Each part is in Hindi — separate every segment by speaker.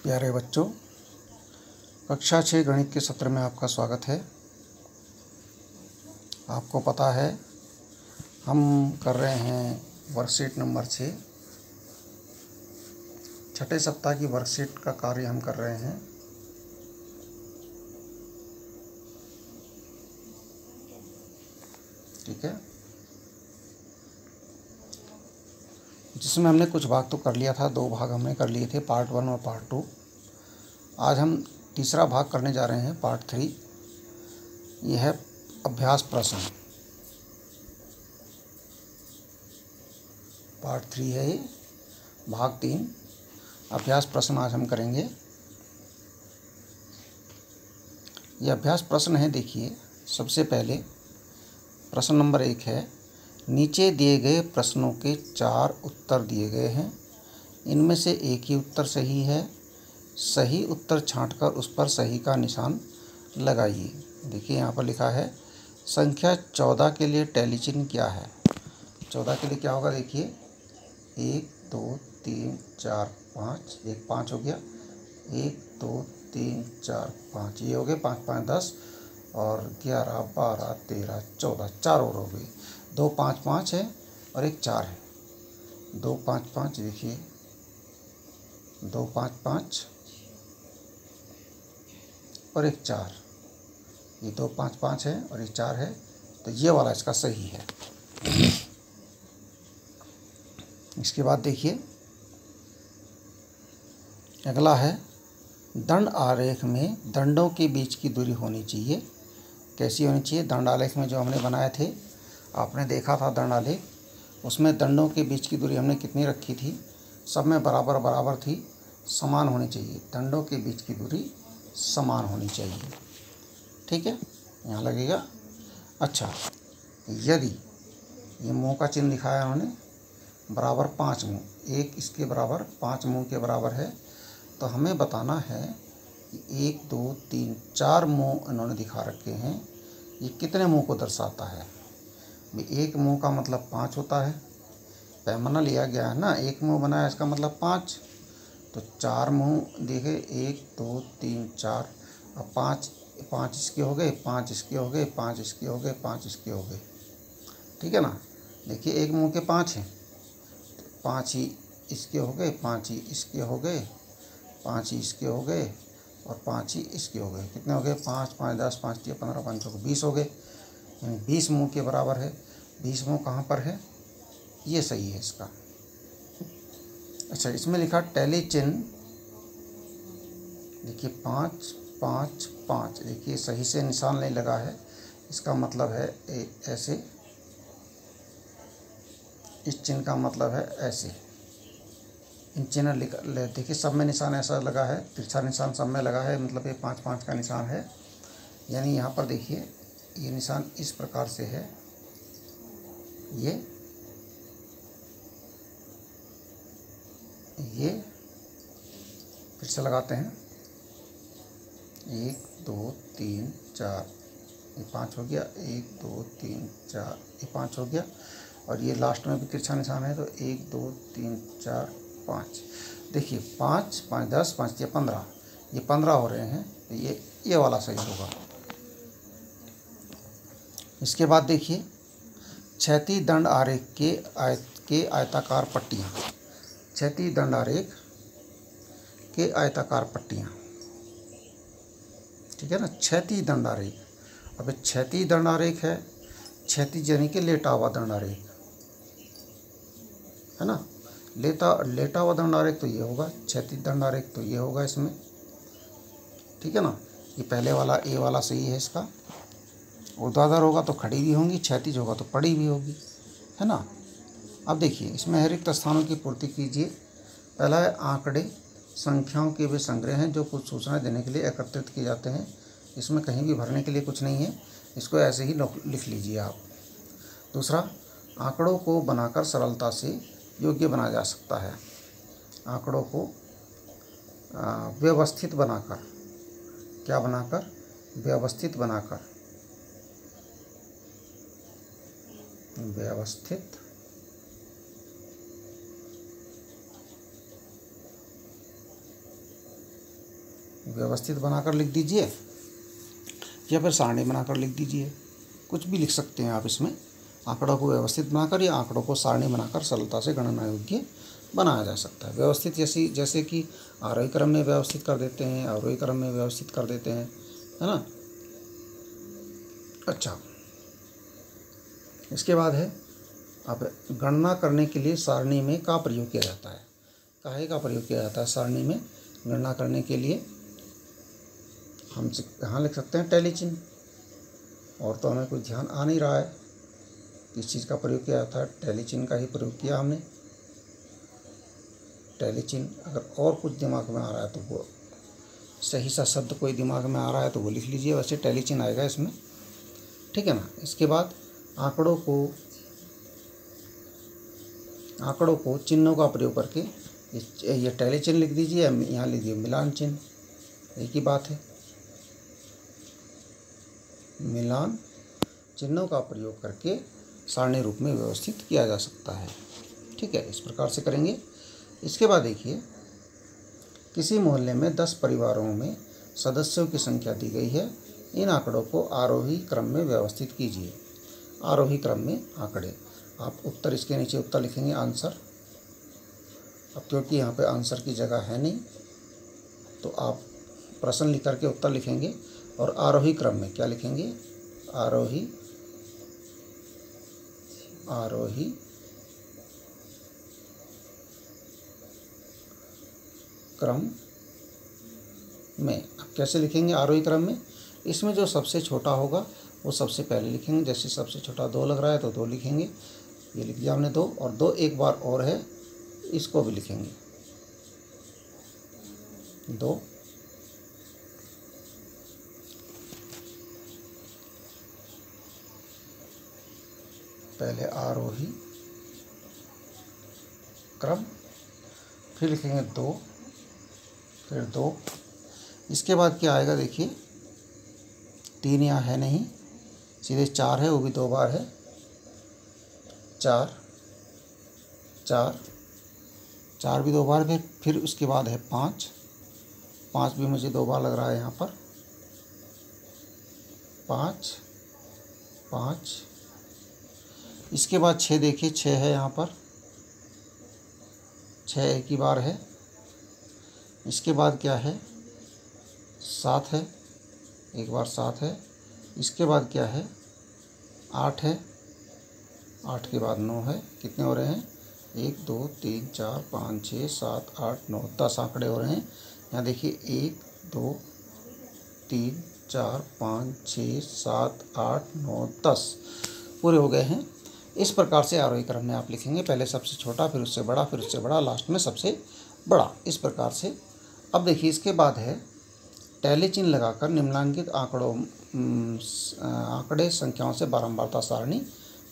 Speaker 1: प्यारे बच्चों, कक्षा 6 गणित के सत्र में आपका स्वागत है। आपको पता है हम कर रहे हैं वर्कशीट नंबर 6, छठे सप्ताह की वर्कशीट का कार्य हम कर रहे हैं। ठीक है, जिसमें हमने कुछ भाग तो कर लिया था, 2 भाग हमने कर लिए थे, पार्ट 1 और पार्ट 2। आज हम तीसरा भाग करने जा रहे हैं, पार्ट 3। यह है अभ्यास प्रश्न। पार्ट 3 है ये, भाग 3, अभ्यास प्रश्न आज हम करेंगे। ये अभ्यास प्रश्न है। देखिए, सबसे पहले प्रश्न नंबर 1 है, नीचे दिए गए प्रश्नों के 4 उत्तर दिए गए हैं, इनमें से एक ही उत्तर सही है। सही उत्तर छांटकर उस पर सही का निशान लगाइए। देखिए, यहाँ पर लिखा है संख्या 14 के लिए टैली चिन्ह क्या है। 14 के लिए क्या होगा? देखिए, 1 2 3 4 5, एक 5 हो गया, 1 2 3 4 5, ये हो गए 5 5 10 और 11 12 13 14, 4 और हो गई। 2 5 5 है और एक 4 है। 2 5 5, देखिए 2 5 5 और एक 4, ये 2 5 5 है और एक 4 है, तो ये वाला इसका सही है। इसके बाद देखिए, अगला है दंड आरेख में दंडों के बीच की दूरी होनी चाहिए। कैसी होनी चाहिए? दंड आलेख में जो हमने बनाए थे, आपने देखा था दंड आलेख, उसमें दंडों के बीच की दूरी हमने कितनी रखी थी? सब में बराबर बराबर थी, समान होनी चाहिए। दंडों के बीच की दूरी समान होनी चाहिए। ठीक है, यहाँ लगेगा। अच्छा, यदि ये मुँह का चिन्ह दिखाया उन्होंने, बराबर 5 मुँह, एक इसके बराबर 5 मुँह के बराबर है, तो हमें बताना है कि 1 2 3 4 मुँह इन्होंने दिखा रखे हैं, ये कितने मुँह को दर्शाता है? एक मुँह का मतलब 5 होता है, पैमाना लिया गया है ना, एक मुँह बनाया, इसका मतलब 5, तो 4 मुँह देखे, 1 2 3 4, अब 5 इसके हो गए, 5 इसके हो गए, 5 इसके हो गए, 5 इसके हो गए। ठीक है ना? देखिए, एक मुँह के 5 हैं, 5 ही इसके हो गए, 5 ही इसके हो गए, 5 ही इसके हो गए और 5 ही इसके हो गए। कितने हो गए? 5 5 10 5 3 15 5 6 20 हो गए, यानी 20 मुँह के बराबर है। 20 मुँह कहाँ पर है? ये सही है इसका। अच्छा, इसमें लिखा टैली चिन्ह, देखिए 5 5 5, देखिए सही से निशान नहीं लगा है, इसका मतलब है ऐसे, इस चिन्ह का मतलब है ऐसे। इन चिन्ह देखिए, सब में निशान ऐसा लगा है, तिरछा निशान सब में लगा है, मतलब ये 5 5 का निशान है। यानी यहाँ पर देखिए, ये निशान इस प्रकार से है, ये फिर से लगाते हैं, 1 2 3 4, ये 5 हो गया, 1 2 3 4, ये 5 हो गया, और ये लास्ट में भी तिरछा निशान है, तो 1 2 3 4 5। देखिए, 5 5 10 5 3 15, ये 15 हो रहे हैं, तो ये वाला सही होगा। इसके बाद देखिए, क्षैतिज दंड आरेख के आयताकार पट्टियाँ, क्षैतिज दंड आरेख के आयताकार पट्टियाँ। ठीक है ना? क्षैतिज दंड आरेख। अब क्षैतिज दंड आरेख है, क्षैतिज यानी कि लेटा हुआ दंड आरेख है ना, लेटा हुआ दंड आरेख तो ये होगा, क्षैतिज दंड आरेख तो ये होगा इसमें। ठीक है ना? ये पहले वाला, ए वाला सही है इसका। ऊर्ध्वाधर होगा तो खड़ी भी होंगी, क्षैतिज होगा तो पड़ी भी होगी, है ना? अब देखिए, इसमें रिक्त स्थानों की पूर्ति कीजिए। पहला है आंकड़े, संख्याओं के वे संग्रह हैं जो कुछ सूचना देने के लिए एकत्रित किए जाते हैं। इसमें कहीं भी भरने के लिए कुछ नहीं है, इसको ऐसे ही लिख लीजिए आप। दूसरा, आंकड़ों को बनाकर सरलता से योग्य बनाया जा सकता है। आंकड़ों को व्यवस्थित बनाकर, क्या बनाकर? व्यवस्थित बनाकर, व्यवस्थित व्यवस्थित बनाकर लिख दीजिए या फिर सारणी बनाकर लिख दीजिए, कुछ भी लिख सकते हैं आप इसमें। आंकड़ों को व्यवस्थित बनाकर या आंकड़ों को सारणी बनाकर सरलता से गणना योग्य बनाया जा सकता है। व्यवस्थित जैसे कि आरोही क्रम में व्यवस्थित कर देते हैं, अवरोही क्रम में व्यवस्थित कर देते हैं, है ना। अच्छा, इसके बाद है अब गणना करने के लिए सारणी में का प्रयोग किया जाता है। काहे का प्रयोग किया जाता है सारणी में गणना करने के लिए? हम यहाँ लिख सकते हैं टैली चिन्ह, और तो हमें कुछ ध्यान आ नहीं रहा है किस चीज़ का प्रयोग किया जाता है। टैली चिन्ह का ही प्रयोग किया हमने। टैली चिन्ह, अगर और कुछ दिमाग में आ रहा है तो वो सही सा शब्द कोई दिमाग में आ रहा है तो वो लिख लीजिए, वैसे टैली चिन्ह आएगा इसमें, ठीक है ना। इसके बाद आंकड़ों को चिन्हों का प्रयोग करके ये टैली चिन्ह लिख दीजिए, यहाँ लिख दीजिए मिलान चिन्ह, एक ही बात है। मिलान चिन्हों का प्रयोग करके सारणी रूप में व्यवस्थित किया जा सकता है, ठीक है। इस प्रकार से करेंगे। इसके बाद देखिए, किसी मोहल्ले में 10 परिवारों में सदस्यों की संख्या दी गई है। इन आंकड़ों को आरोही क्रम में व्यवस्थित कीजिए। आरोही क्रम में आंकड़े, आप उत्तर, इसके नीचे उत्तर लिखेंगे आंसर। अब क्योंकि यहाँ पे आंसर की जगह है नहीं तो आप प्रश्न लिख करके उत्तर लिखेंगे, और आरोही क्रम में क्या लिखेंगे? आरोही क्रम में। अब कैसे लिखेंगे आरोही क्रम में? इसमें जो सबसे छोटा होगा वो सबसे पहले लिखेंगे। जैसे सबसे छोटा 2 लग रहा है तो 2 लिखेंगे, ये लिख दिया हमने 2, और 2 एक बार और है, इसको भी लिखेंगे 2। पहले आरोही क्रम, फिर लिखेंगे 2, फिर 2। इसके बाद क्या आएगा देखिए, 3 यहाँ है नहीं, सीधे 4 है, वो भी 2 बार है, 4 भी 2 बार। फिर उसके बाद है 5 भी मुझे 2 बार लग रहा है यहाँ पर, 5। इसके बाद 6 देखिए, 6 है यहाँ पर, 6 एक ही बार है। इसके बाद क्या है? 7 है, एक बार 7 है। इसके बाद क्या है? 8 है, 8 के बाद 9 है। कितने हो रहे हैं? 1 2 3 4 5 6 7 8 9 10 आंकड़े हो रहे हैं। यहाँ देखिए 1 2 3 4 5 6 7 8 9 10 पूरे हो गए हैं। इस प्रकार से आरोही क्रम में आप लिखेंगे, पहले सबसे छोटा, फिर उससे बड़ा, फिर उससे बड़ा, लास्ट में सबसे बड़ा, इस प्रकार से। अब देखिए इसके बाद है टैली चिन्ह लगाकर निम्नलिखित आंकड़े संख्याओं से बारंबारता सारणी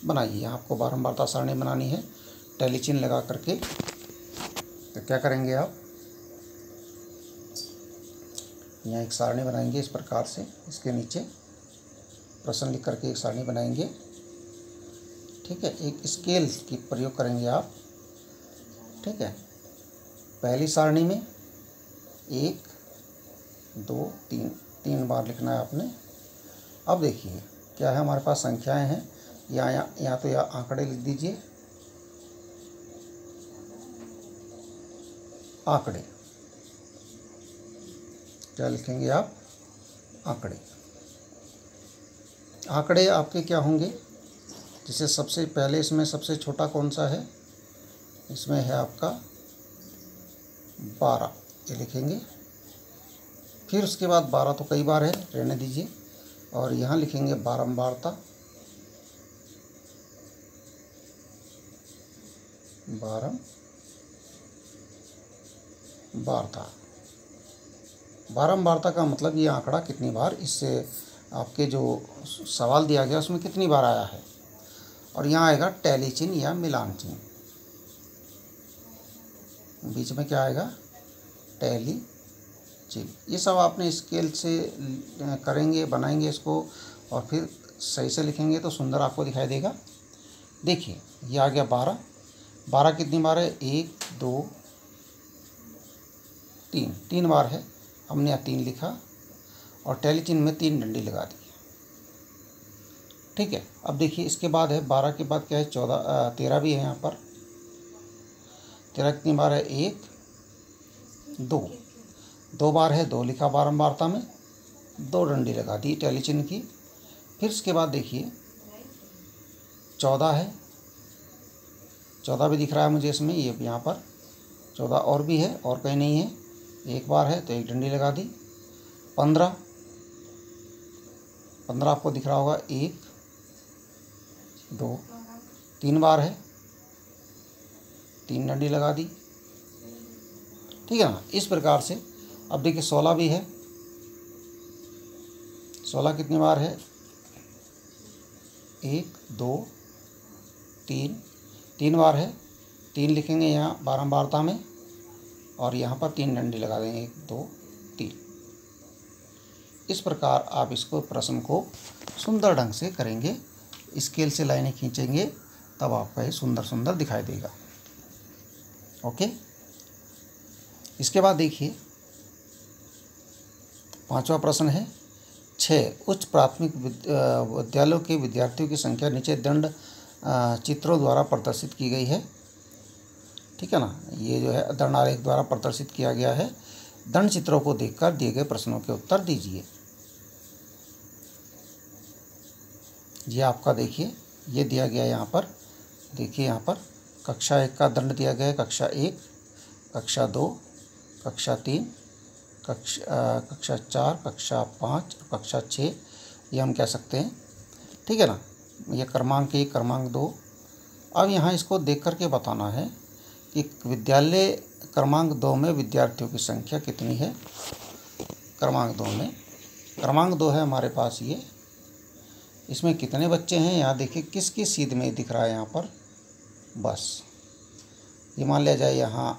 Speaker 1: बनाइए। आपको बारंबारता सारणी बनानी है टैली चिन्ह लगा करके। तो क्या करेंगे आप? यहाँ एक सारणी बनाएंगे इस प्रकार से, इसके नीचे प्रश्न लिख करके एक सारणी बनाएंगे, ठीक है। एक स्केल की प्रयोग करेंगे आप, ठीक है। पहली सारणी में 1 2 3 बार लिखना है आपने। अब देखिए क्या है, हमारे पास संख्याएं हैं, या तो आंकड़े लिख दीजिए, आंकड़े। क्या लिखेंगे आप? आंकड़े। आंकड़े आपके क्या होंगे? जैसे सबसे पहले इसमें सबसे छोटा कौन सा है? इसमें है आपका 12, ये लिखेंगे। फिर उसके बाद 12 तो कई बार है, रहने दीजिए, और यहाँ लिखेंगे बारंबारता। बारंबारता का मतलब ये आंकड़ा कितनी बार, इससे आपके जो सवाल दिया गया उसमें कितनी बार आया है। और यहाँ आएगा टैली चिन्ह या मिलान चिन्ह, बीच में क्या आएगा? टैली चिन्ह। ये सब आपने स्केल से करेंगे, बनाएंगे इसको, और फिर सही से लिखेंगे तो सुंदर आपको दिखाई देगा। देखिए ये आ गया 12 कितनी बार है? 1 2 3 बार है। हमने यहाँ 3 लिखा और टैली चिन्ह में 3 डंडी लगा दी। ठीक है, अब देखिए इसके बाद है 12 के बाद क्या है, 13 भी है यहाँ पर। 13 कितनी बार है, 1 2 बार है, 2 लिखा बारंबारता में, 2 डंडी लगा दी टैली चिन्ह की। फिर इसके बाद देखिए 14 है, 14 भी दिख रहा है मुझे इसमें, ये यहाँ पर 14 और भी है और कहीं नहीं है, 1 बार है तो 1 डंडी लगा दी। 15 आपको दिख रहा होगा, 1 2 3 बार है, 3 डंडी लगा दी। ठीक है ना, इस प्रकार से। अब देखिए 16 भी है, 16 कितनी बार है, 1 2 3 बार है, 3 लिखेंगे यहाँ बारंबारता में और यहाँ पर 3 डंडी लगा देंगे, 1 2 3। इस प्रकार आप इसको प्रश्न को सुंदर ढंग से करेंगे, स्केल से लाइनें खींचेंगे, तब आपका ये सुंदर सुंदर दिखाई देगा। ओके, इसके बाद देखिए 5वां प्रश्न है 6 उच्च प्राथमिक विद्यालयों के विद्यार्थियों की संख्या नीचे दंड चित्रों द्वारा प्रदर्शित की गई है। ठीक है ना, ये जो है दंड आरेख द्वारा प्रदर्शित किया गया है। दंड चित्रों को देखकर दिए गए प्रश्नों के उत्तर दीजिए। ये आपका देखिए ये दिया गया यहाँ पर, देखिए यहाँ पर कक्षा 1 का दंड दिया गया है, कक्षा 1, कक्षा 2, कक्षा 3, कक्षा 4, कक्षा 5, कक्षा 6, ये हम कह सकते हैं। ठीक है ना, ये क्रमांक 1, क्रमांक 2। अब यहाँ इसको देख कर के बताना है कि विद्यालय क्रमांक 2 में विद्यार्थियों की संख्या कितनी है। क्रमांक 2 है हमारे पास ये, इसमें कितने बच्चे हैं यहाँ देखिए, किसकी सीध में दिख रहा है यहाँ पर, बस ये मान लिया जाए यहाँ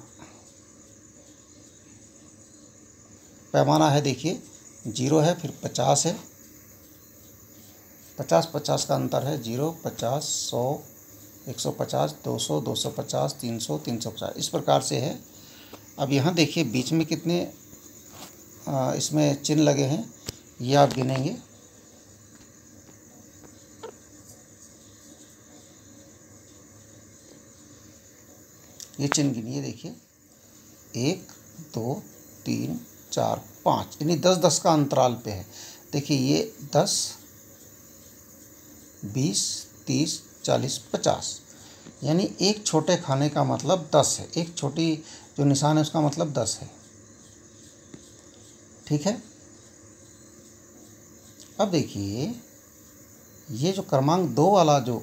Speaker 1: पैमाना है, देखिए 0 है, फिर 50 है, 50 का अंतर है, 0 50 100 150 200 250 300 350, इस प्रकार से है। अब यहाँ देखिए बीच में कितने इसमें चिन्ह लगे हैं, ये आप गिनेंगे। ये चिन्ह गिनिए, देखिए 1 2 3 4 5, यानी 10-10 का अंतराल पे है। देखिए ये 10 20 30 40 50, यानी एक छोटे खाने का मतलब 10 है, एक छोटी जो निशान है उसका मतलब 10 है। ठीक है, अब देखिए ये जो क्रमांक 2 वाला जो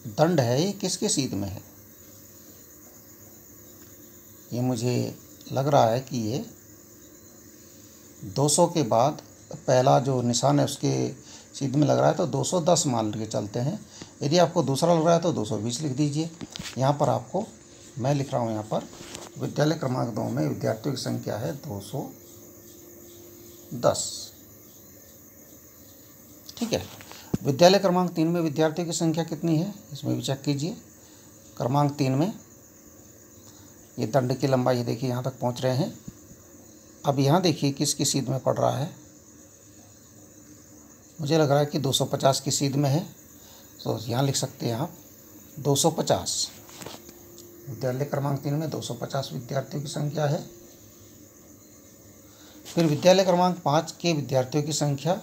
Speaker 1: दंड है ये किसके सीध में है, ये मुझे लग रहा है कि ये 200 के बाद पहला जो निशान है उसके सीध में लग रहा है, तो 210 मान के चलते हैं। यदि आपको दूसरा लग रहा है तो 220 लिख दीजिए। यहाँ पर आपको मैं लिख रहा हूँ, यहाँ पर विद्यालय क्रमांक 2 में विद्यार्थियों की संख्या है 210। ठीक है, विद्यालय क्रमांक 3 में विद्यार्थियों की संख्या कितनी है, इसमें भी चेक कीजिए। क्रमांक 3 में ये दंड की लंबाई देखिए यहाँ तक पहुँच रहे हैं। अब यहाँ देखिए किसकी सीध में पड़ रहा है, मुझे लग रहा है कि 250 की सीध में है, तो यहाँ लिख सकते हैं आप 250। विद्यालय क्रमांक 3 में 250 विद्यार्थियों की संख्या है। फिर विद्यालय क्रमांक 5 के विद्यार्थियों की संख्या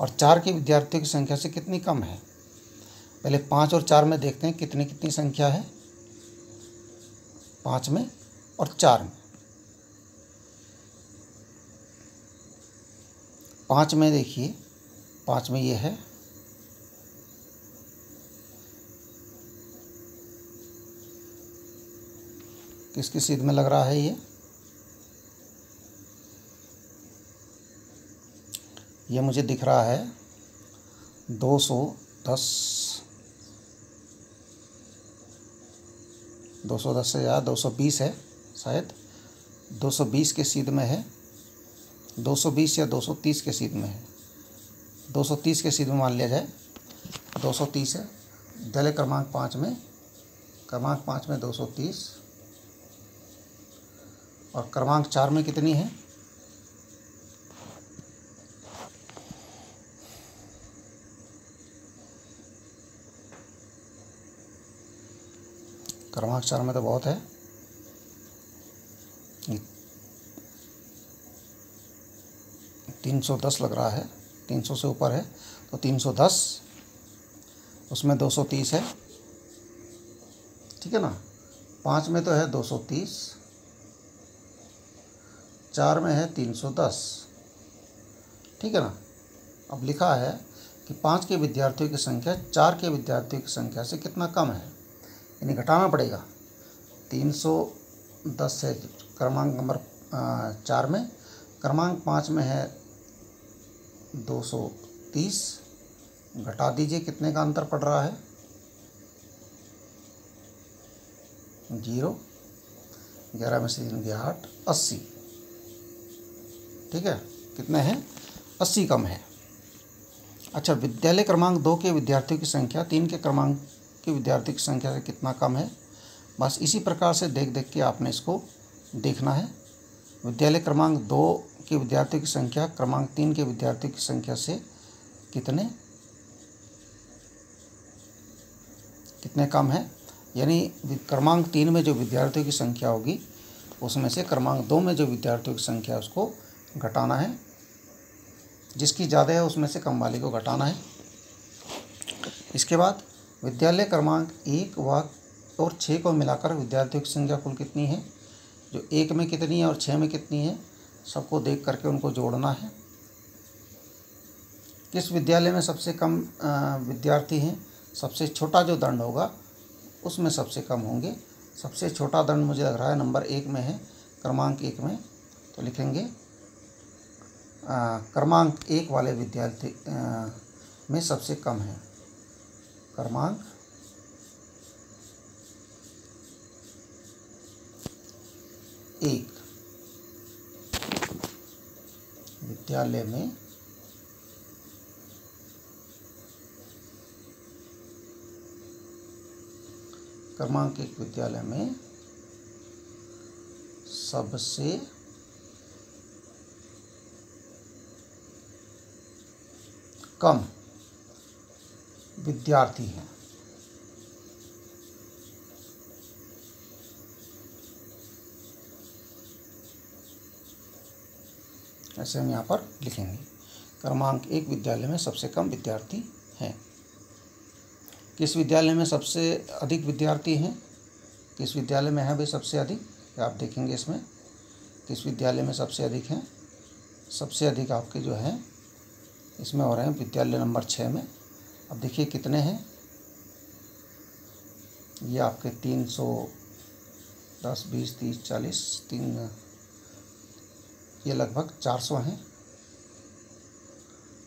Speaker 1: और 4 के विद्यार्थियों की संख्या से कितनी कम है। पहले 5 और 4 में देखते हैं कितनी कितनी संख्या है, 5 में और 4 में। 5 में देखिए, 5 में ये है, किसकी सीध में लग रहा है, ये मुझे दिख रहा है 210 से ज़्यादा 220 है शायद, 220 के सीध में है, 220 या 230 के सीध में है, 230 के सीध में मान लिया जाए, 230 है। विद्यालय क्रमांक 5 में 230 और क्रमांक 4 में कितनी है? क्रमांक 4 में तो बहुत है, 310 लग रहा है, 300 से ऊपर है तो 310, उसमें 230 है, ठीक है ना। 5 में तो है 230, 4 में है 310, ठीक है ना। अब लिखा है कि 5 के विद्यार्थियों की संख्या 4 के विद्यार्थियों की संख्या से कितना कम है, यानी घटाना पड़ेगा। 310 है क्रमांक नंबर 4 में, क्रमांक 5 में है 230, घटा दीजिए, कितने का अंतर पड़ रहा है? 0, 11 में से 3 गया 8, 80, ठीक है। कितने हैं? 80 कम है। अच्छा, विद्यालय क्रमांक 2 के विद्यार्थियों की संख्या 3 के क्रमांक के विद्यार्थियों की संख्या से कितना कम है? बस इसी प्रकार से देख देख के आपने इसको देखना है। विद्यालय क्रमांक 2 के विद्यार्थियों की संख्या क्रमांक 3 के विद्यार्थियों की संख्या से कितने कम है, यानी क्रमांक 3 में जो विद्यार्थियों की संख्या होगी उसमें से क्रमांक 2 में जो विद्यार्थियों की संख्या है उसको घटाना है। जिसकी ज़्यादा है उसमें से कम वाले को घटाना है। इसके बाद विद्यालय क्रमांक 1 और 6 को मिलाकर विद्यार्थियों की संख्या कुल कितनी है? जो 1 में कितनी है और 6 में कितनी है, सबको देख करके उनको जोड़ना है। किस विद्यालय में सबसे कम विद्यार्थी हैं? सबसे छोटा जो दंड होगा उसमें सबसे कम होंगे। सबसे छोटा दंड मुझे लग रहा है नंबर 1 में है, क्रमांक 1 में, तो लिखेंगे क्रमांक 1 वाले विद्यार्थी में सबसे कम है। क्रमांक 1 विद्यालय में क्रमांक 1 विद्यालय में सबसे कम विद्यार्थी हैं। ऐसे हम यहाँ पर लिखेंगे, क्रमांक 1 विद्यालय में सबसे कम विद्यार्थी हैं। किस विद्यालय में सबसे अधिक विद्यार्थी हैं? किस विद्यालय में है भाई सबसे अधिक, आप देखेंगे इसमें किस विद्यालय में सबसे अधिक हैं। सबसे अधिक आपके जो हैं इसमें हो रहे हैं विद्यालय नंबर 6 में। अब देखिए कितने हैं, ये आपके 310, 20, 30, 40, 3, ये लगभग 400 हैं।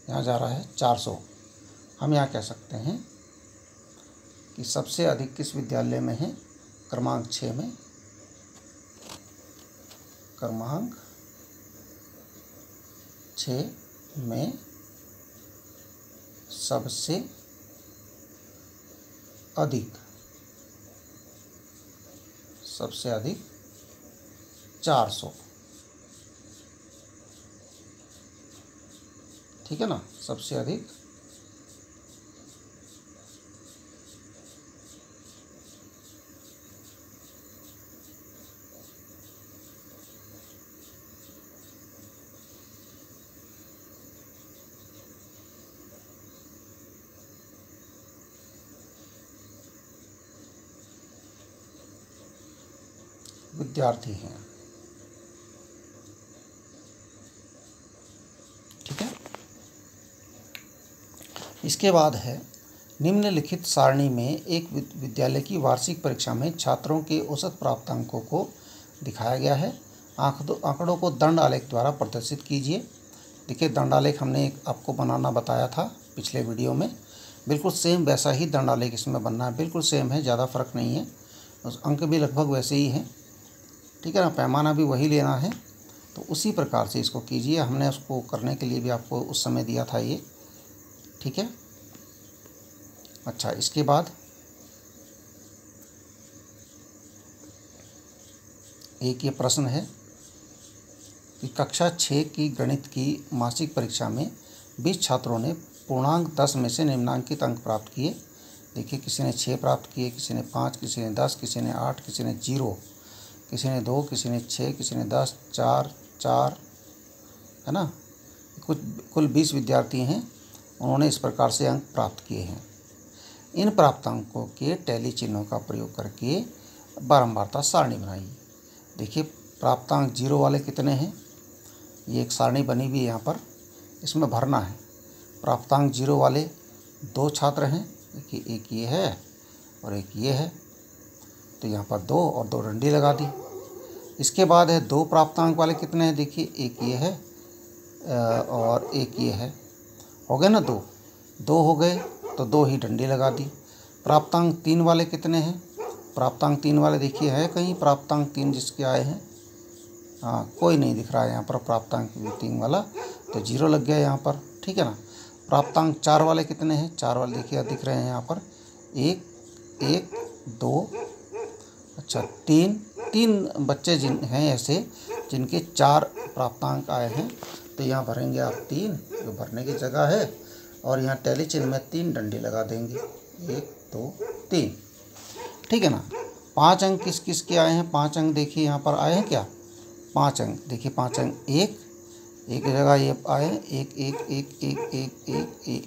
Speaker 1: यहाँ जा रहा है 400। हम यहाँ कह सकते हैं कि सबसे अधिक किस विद्यालय में है? क्रमांक 6 में। क्रमांक 6 में सबसे अधिक 400, ठीक है ना। सबसे अधिक विद्यार्थी हैं, ठीक है। इसके बाद है निम्नलिखित सारणी में एक विद्यालय की वार्षिक परीक्षा में छात्रों के औसत प्राप्तांकों को दिखाया गया है। आंकड़ों को दंड आलेख द्वारा प्रदर्शित कीजिए। देखिए दंड आलेख हमने आपको बनाना बताया था पिछले वीडियो में, बिल्कुल सेम वैसा ही दंड आलेख इसमें बनना है, बिल्कुल सेम है, ज़्यादा फर्क नहीं है। अंक भी लगभग वैसे ही हैं, ठीक है ना। पैमाना भी वही लेना है, तो उसी प्रकार से इसको कीजिए। हमने उसको करने के लिए भी आपको उस समय दिया था ये, ठीक है। अच्छा, इसके बाद एक ये प्रश्न है कि कक्षा 6 की गणित की मासिक परीक्षा में 20 छात्रों ने पूर्णांक 10 में से निम्नांकित अंक प्राप्त किए। देखिए, किसी ने 6 प्राप्त किए, किसी ने 5, किसी ने 10, किसी ने 8, किसी ने 0, किसी ने 2, किसी ने 6, किसी ने 10, 4, 4, है ना। कुल 20 विद्यार्थी हैं, उन्होंने इस प्रकार से अंक प्राप्त किए हैं। इन प्राप्तांकों के टैली चिन्हों का प्रयोग करके बारंबारता सारणी बनाइए। देखिए, प्राप्तांक 0 वाले कितने हैं, ये एक सारणी बनी हुई है यहाँ पर, इसमें भरना है। प्राप्तांक 0 वाले 2 छात्र हैं, देखिए एक ये है और एक ये है, तो यहाँ पर 2 और 2 डंडी लगा दी। इसके बाद है 2 प्राप्तांक वाले कितने हैं, देखिए एक ये है और एक ये है, हो गए ना 2 हो गए, तो 2 ही डंडी लगा दी। प्राप्तांक 3 वाले कितने हैं, प्राप्तांक 3 वाले देखिए है कहीं प्राप्तांक 3 जिसके आए हैं, हाँ कोई नहीं दिख रहा है यहाँ पर प्राप्तांक 3 वाला, तो 0 लग गया यहाँ पर, ठीक है ना। प्राप्तांक 4 वाले कितने हैं, 4 वाले देखिए दिख रहे हैं यहाँ पर, 1 1 2, अच्छा 3 बच्चे जिन हैं ऐसे जिनके 4 प्राप्तांक आए हैं, तो यहाँ भरेंगे आप 3 जो भरने की जगह है, और यहाँ टैली चिन्ह में 3 डंडी लगा देंगे, 1 2 3, ठीक है ना। 5 अंक किस किस के आए हैं, 5 अंक देखिए यहाँ पर आए हैं क्या, 5 अंक देखिए, 5 अंक एक जगह ये आए,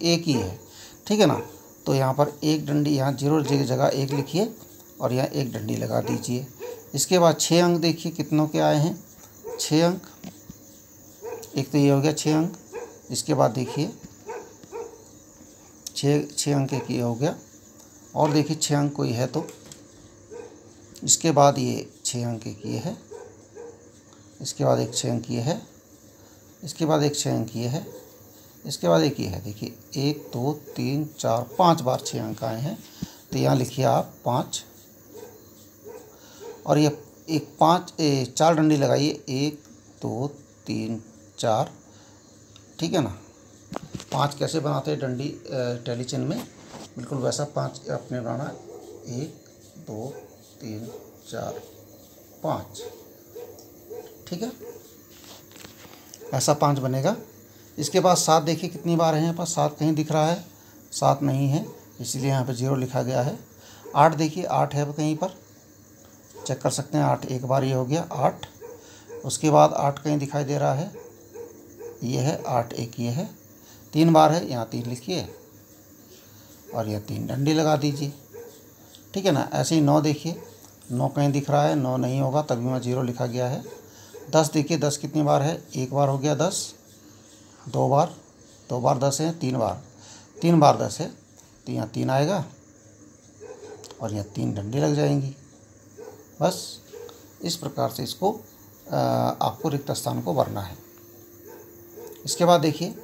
Speaker 1: एक ही है, ठीक है ना। तो यहाँ पर एक डंडी, यहाँ 0 की जगह 1 लिखिए और यहाँ 1 डंडी लगा दीजिए। इसके बाद 6 अंक देखिए कितनों के आए हैं, 6 अंक, एक तो ये हो गया 6 अंक। इसके बाद देखिए 6 अंक एक ये हो गया, और देखिए 6 अंक कोई है तो, इसके बाद ये 6 अंक एक ये है, इसके बाद एक 6 अंक ये है, इसके बाद एक 6 अंक ये है, इसके बाद एक ये है। देखिए 1 2 3 4 5 बार 6 अंक आए हैं, तो यहाँ लिखिए आप 5, और ये 4 डंडी लगाइए, 1 2 3 4, ठीक है ना। 5 कैसे बनाते हैं डंडी टैली चिन्ह में, बिल्कुल वैसा 5 अपने बनाना, 1 2 3 4 5, ठीक है, ऐसा 5 बनेगा। इसके बाद 7 देखिए कितनी बार है यहाँ पर, 7 कहीं दिख रहा है, 7 नहीं है, इसलिए यहाँ पर 0 लिखा गया है। 8 देखिए 8 है कहीं पर, चेक कर सकते हैं, 8 एक बार ये हो गया 8, उसके बाद 8 कहीं दिखाई दे रहा है, ये है 8 एक ये है, 3 बार है, यहाँ 3 लिखिए और यह 3 डंडी लगा दीजिए, ठीक है ना। ऐसे ही 9 देखिए, 9 कहीं दिख रहा है, 9 नहीं होगा, तभी वहाँ 0 लिखा गया है। 10 देखिए 10 कितनी बार है, एक बार हो गया 10, 2 बार 10 है, 3 बार 10है, तो यहाँ 3 आएगा और यहाँ 3 डंडी लग जाएंगी। बस इस प्रकार से इसको आपको रिक्त स्थान को भरना है। इसके बाद देखिए,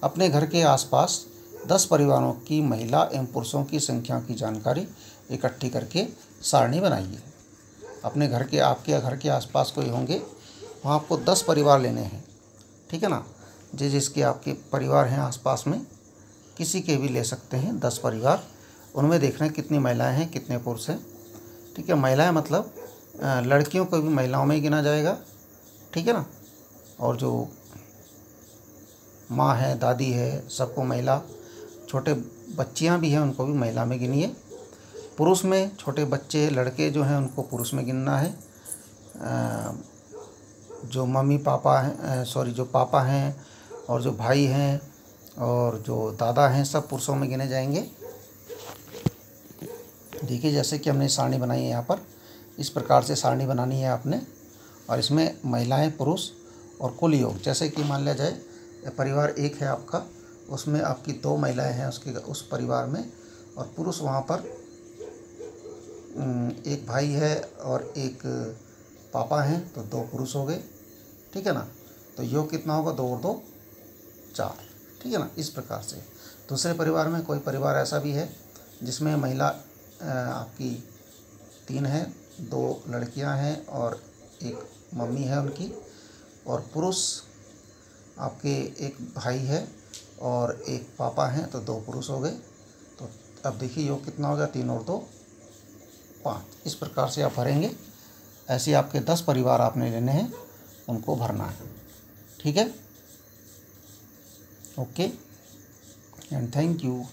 Speaker 1: अपने घर के आसपास 10 परिवारों की महिला एवं पुरुषों की संख्या की जानकारी इकट्ठी करके सारणी बनाइए। अपने घर के, आपके घर के आसपास कोई होंगे, वहाँ आपको 10 परिवार लेने हैं, ठीक है ना। जिसके आपके परिवार हैं आसपास में, किसी के भी ले सकते हैं 10 परिवार, उनमें देखना है कितनी महिलाएं हैं कितने पुरुष हैं, ठीक है। महिलाएं मतलब लड़कियों को भी महिलाओं में ही गिना जाएगा, ठीक है ना। और जो माँ है, दादी है, सबको महिला, छोटे बच्चियाँ भी हैं उनको भी महिला में गिनिए। पुरुष में छोटे बच्चे लड़के जो हैं उनको पुरुष में गिनना है। जो मम्मी पापा हैं, जो पापा हैं और जो भाई हैं और जो दादा हैं, सब पुरुषों में गिने जाएंगे। देखिए जैसे कि हमने सारणी बनाई है यहाँ पर, इस प्रकार से सारणी बनानी है आपने, और इसमें महिलाएं, पुरुष और कुल योग, जैसे कि मान लिया जाए परिवार एक है आपका, उसमें आपकी 2 महिलाएं हैं उस परिवार में, और पुरुष वहाँ पर एक भाई है और एक पापा हैं, तो 2 पुरुष हो गए, ठीक है ना। तो योग कितना होगा, 2 और 2 4, ठीक है ना। इस प्रकार से दूसरे परिवार में, कोई परिवार ऐसा भी है जिसमें महिला आपकी 3 है, 2 लड़कियां हैं और एक मम्मी है उनकी, और पुरुष आपके एक भाई है और एक पापा हैं, तो 2 पुरुष हो गए। तो अब देखिए योग कितना हो गया, 3 और 2 5। इस प्रकार से आप भरेंगे। ऐसे आपके 10 परिवार आपने लेने हैं, उनको भरना है। ठीक है। Okay and thank you.